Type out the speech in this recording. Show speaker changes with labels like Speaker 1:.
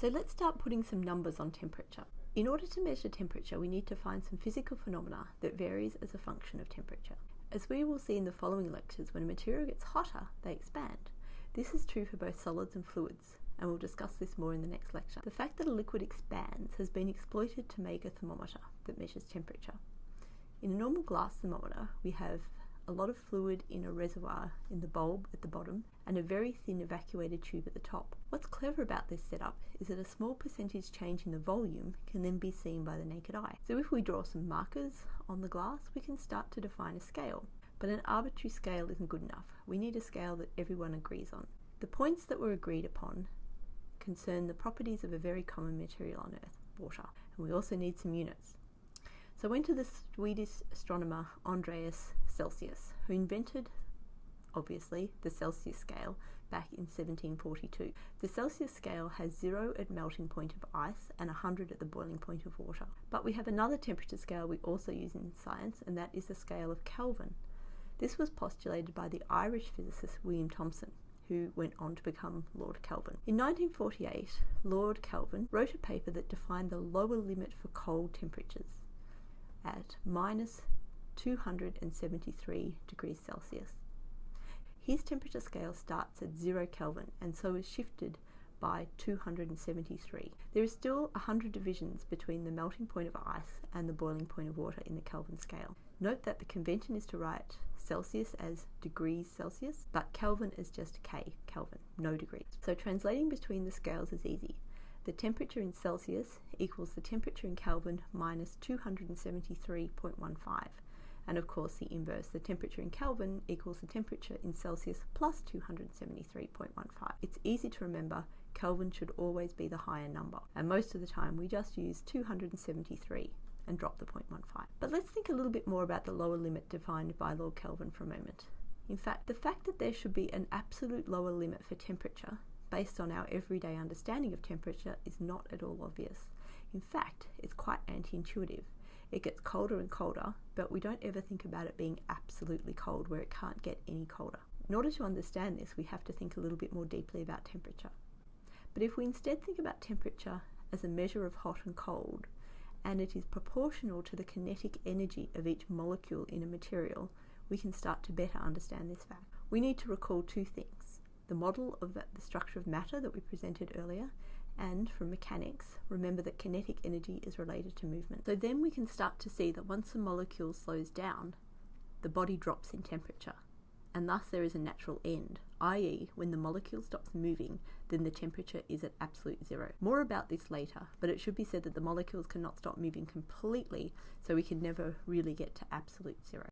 Speaker 1: So let's start putting some numbers on temperature. In order to measure temperature, we need to find some physical phenomena that varies as a function of temperature. As we will see in the following lectures, when a material gets hotter, they expand. This is true for both solids and fluids, and we'll discuss this more in the next lecture. The fact that a liquid expands has been exploited to make a thermometer that measures temperature. In a normal glass thermometer, we have a lot of fluid in a reservoir in the bulb at the bottom and a very thin evacuated tube at the top. What's clever about this setup is that a small percentage change in the volume can then be seen by the naked eye. So if we draw some markers on the glass, we can start to define a scale. But an arbitrary scale isn't good enough. We need a scale that everyone agrees on. The points that were agreed upon concern the properties of a very common material on Earth, water. And we also need some units. So I went to the Swedish astronomer Andreas Celsius, who invented, obviously, the Celsius scale back in 1742. The Celsius scale has 0 at melting point of ice and 100 at the boiling point of water. But we have another temperature scale we also use in science, and that is the scale of Kelvin. This was postulated by the Irish physicist William Thomson, who went on to become Lord Kelvin. In 1948, Lord Kelvin wrote a paper that defined the lower limit for cold temperatures at minus 273 degrees Celsius. His temperature scale starts at 0 Kelvin and so is shifted by 273. There is still 100 divisions between the melting point of ice and the boiling point of water in the Kelvin scale. Note that the convention is to write Celsius as degrees Celsius, but Kelvin is just K, Kelvin, no degrees. So translating between the scales is easy. The temperature in Celsius equals the temperature in Kelvin minus 273.15. And of course the inverse, the temperature in Kelvin equals the temperature in Celsius plus 273.15. It's easy to remember, Kelvin should always be the higher number. And most of the time we just use 273 and drop the 0.15. But let's think a little bit more about the lower limit defined by Lord Kelvin for a moment. In fact, the fact that there should be an absolute lower limit for temperature based on our everyday understanding of temperature is not at all obvious. In fact, it's quite anti-intuitive. It gets colder and colder, but we don't ever think about it being absolutely cold where it can't get any colder. In order to understand this, we have to think a little bit more deeply about temperature. But if we instead think about temperature as a measure of hot and cold, and it is proportional to the kinetic energy of each molecule in a material, we can start to better understand this fact. We need to recall two things: the model of the structure of matter that we presented earlier, and from mechanics, remember that kinetic energy is related to movement. So then we can start to see that once a molecule slows down, the body drops in temperature, and thus there is a natural end, i.e. when the molecule stops moving, then the temperature is at absolute 0. More about this later, but it should be said that the molecules cannot stop moving completely, so we can never really get to absolute 0.